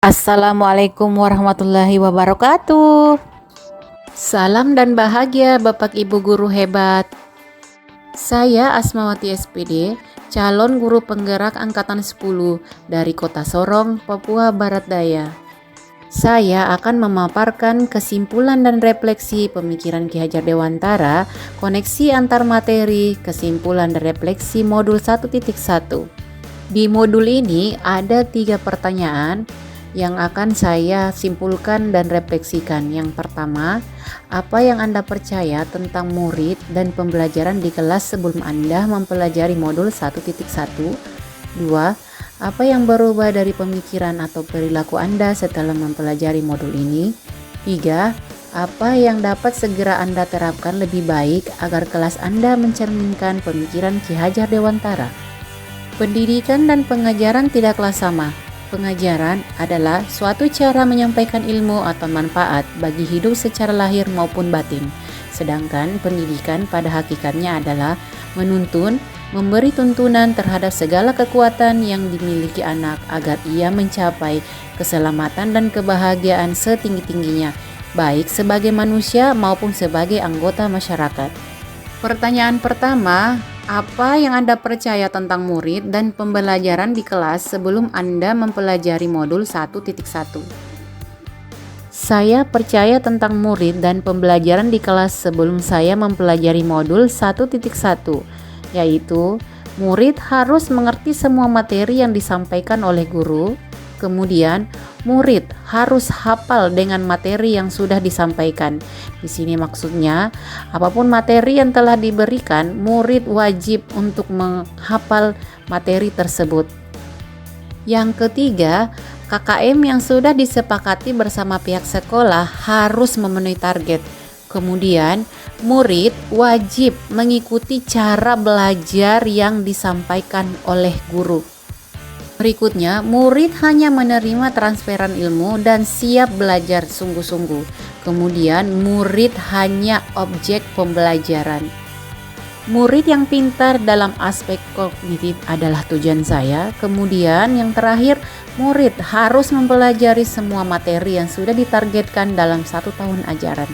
Assalamualaikum warahmatullahi wabarakatuh. Salam dan bahagia Bapak Ibu guru hebat. Saya Asmawati SPD, calon guru penggerak angkatan 10 dari Kota Sorong, Papua Barat Daya. Saya akan memaparkan kesimpulan dan refleksi pemikiran Ki Hajar Dewantara, koneksi antar materi, kesimpulan dan refleksi modul 1.1. Di modul ini ada 3 pertanyaan yang akan saya simpulkan dan refleksikan. Yang pertama, apa yang Anda percaya tentang murid dan pembelajaran di kelas sebelum Anda mempelajari modul 1.1? 2. Apa yang berubah dari pemikiran atau perilaku Anda setelah mempelajari modul ini? 3. Apa yang dapat segera Anda terapkan lebih baik agar kelas Anda mencerminkan pemikiran Ki Hajar Dewantara? Pendidikan dan pengajaran tidaklah sama. Pengajaran adalah suatu cara menyampaikan ilmu atau manfaat bagi hidup secara lahir maupun batin. Sedangkan pendidikan pada hakikatnya adalah menuntun, memberi tuntunan terhadap segala kekuatan yang dimiliki anak agar ia mencapai keselamatan dan kebahagiaan setinggi-tingginya, baik sebagai manusia maupun sebagai anggota masyarakat. Pertanyaan pertama, apa yang Anda percaya tentang murid dan pembelajaran di kelas sebelum Anda mempelajari modul 1.1? Saya percaya tentang murid dan pembelajaran di kelas sebelum saya mempelajari modul 1.1, yaitu murid harus mengerti semua materi yang disampaikan oleh guru. Kemudian, murid harus hafal dengan materi yang sudah disampaikan. Di sini maksudnya, apapun materi yang telah diberikan, murid wajib untuk menghafal materi tersebut. Yang ketiga, KKM yang sudah disepakati bersama pihak sekolah harus memenuhi target. Kemudian, murid wajib mengikuti cara belajar yang disampaikan oleh guru. Berikutnya, murid hanya menerima transferan ilmu dan siap belajar sungguh-sungguh. Kemudian, murid hanya objek pembelajaran. Murid yang pintar dalam aspek kognitif adalah tujuan saya. Kemudian, yang terakhir, murid harus mempelajari semua materi yang sudah ditargetkan dalam 1 tahun ajaran.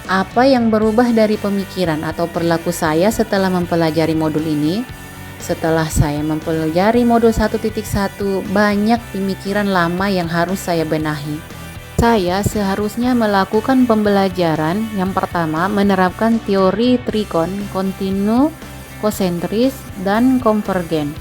Apa yang berubah dari pemikiran atau perilaku saya setelah mempelajari modul ini? Setelah saya mempelajari modul 1.1, banyak pemikiran lama yang harus saya benahi. Saya seharusnya melakukan pembelajaran yang pertama menerapkan teori trikon, kontinu, konsentris, dan konvergen.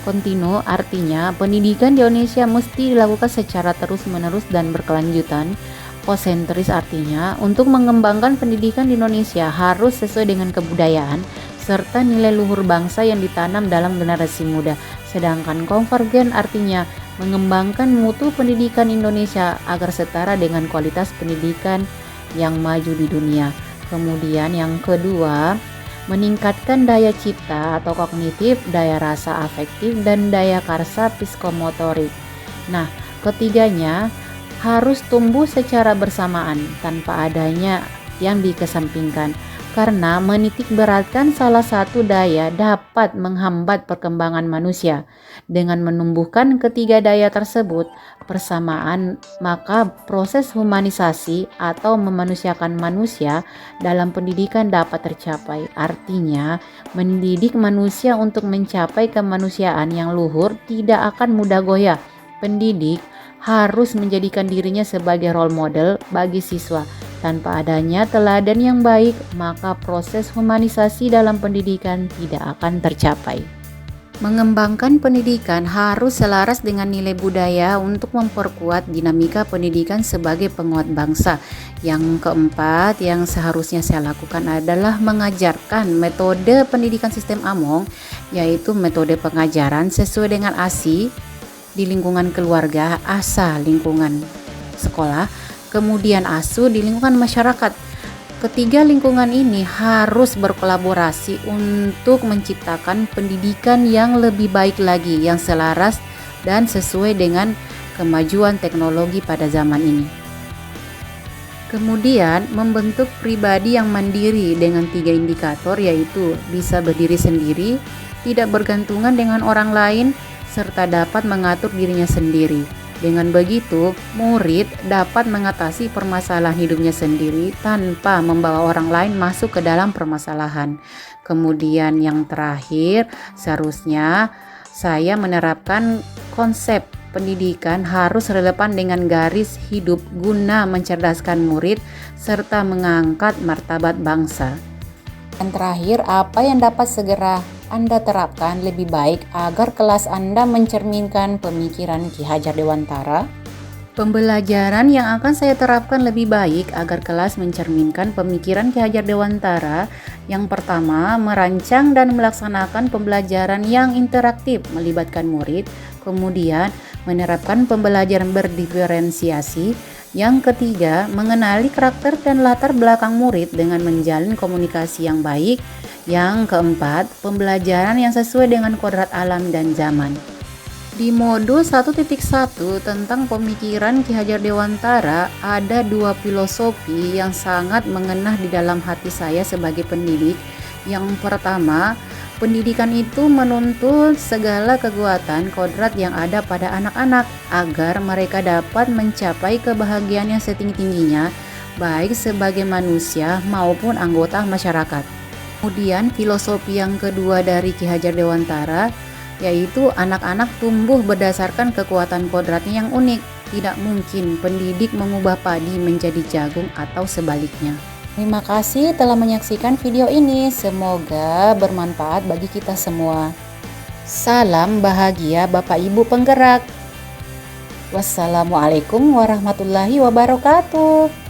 Kontinu artinya pendidikan di Indonesia mesti dilakukan secara terus-menerus dan berkelanjutan. Konsentris artinya untuk mengembangkan pendidikan di Indonesia harus sesuai dengan kebudayaan serta nilai luhur bangsa yang ditanam dalam generasi muda. Sedangkan konvergen artinya mengembangkan mutu pendidikan Indonesia agar setara dengan kualitas pendidikan yang maju di dunia. Kemudian yang kedua, meningkatkan daya cipta atau kognitif, daya rasa afektif, dan daya karsa psikomotorik. Nah, ketiganya harus tumbuh secara bersamaan tanpa adanya yang dikesampingkan. Karena menitik beratkan salah satu daya dapat menghambat perkembangan manusia. Dengan menumbuhkan ketiga daya tersebut bersamaan, maka proses humanisasi atau memanusiakan manusia dalam pendidikan dapat tercapai. Artinya, mendidik manusia untuk mencapai kemanusiaan yang luhur tidak akan mudah goyah. Pendidik harus menjadikan dirinya sebagai role model bagi siswa. Tanpa adanya teladan yang baik, maka proses humanisasi dalam pendidikan tidak akan tercapai. Mengembangkan pendidikan harus selaras dengan nilai budaya untuk memperkuat dinamika pendidikan sebagai penguat bangsa. Yang keempat yang seharusnya saya lakukan adalah mengajarkan metode pendidikan sistem Among, yaitu metode pengajaran sesuai dengan ASI di lingkungan keluarga, ASA lingkungan sekolah, kemudian ASU di lingkungan masyarakat. Ketiga lingkungan ini harus berkolaborasi untuk menciptakan pendidikan yang lebih baik lagi, yang selaras dan sesuai dengan kemajuan teknologi pada zaman ini. Kemudian membentuk pribadi yang mandiri dengan 3 indikator, yaitu bisa berdiri sendiri, tidak bergantungan dengan orang lain, serta dapat mengatur dirinya sendiri. Dengan begitu, murid dapat mengatasi permasalahan hidupnya sendiri tanpa membawa orang lain masuk ke dalam permasalahan. Kemudian yang terakhir, seharusnya saya menerapkan konsep pendidikan harus relevan dengan garis hidup guna mencerdaskan murid serta mengangkat martabat bangsa. Dan terakhir, apa yang dapat segera Anda terapkan lebih baik agar kelas Anda mencerminkan pemikiran Ki Hajar Dewantara? Pembelajaran yang akan saya terapkan lebih baik agar kelas mencerminkan pemikiran Ki Hajar Dewantara. Yang pertama, merancang dan melaksanakan pembelajaran yang interaktif melibatkan murid. Kemudian, menerapkan pembelajaran berdiferensiasi. Yang ketiga, mengenali karakter dan latar belakang murid dengan menjalin komunikasi yang baik. Yang keempat, pembelajaran yang sesuai dengan kodrat alam dan zaman. Di modul 1.1 tentang pemikiran Ki Hajar Dewantara ada dua filosofi yang sangat mengena di dalam hati saya sebagai pendidik. Yang pertama, pendidikan itu menuntut segala kekuatan kodrat yang ada pada anak-anak agar mereka dapat mencapai kebahagiaan yang setinggi-tingginya, baik sebagai manusia maupun anggota masyarakat. Kemudian filosofi yang kedua dari Ki Hajar Dewantara yaitu anak-anak tumbuh berdasarkan kekuatan kodratnya yang unik. Tidak mungkin pendidik mengubah padi menjadi jagung atau sebaliknya. Terima kasih telah menyaksikan video ini. Semoga bermanfaat bagi kita semua. Salam bahagia Bapak Ibu penggerak. Wassalamualaikum warahmatullahi wabarakatuh.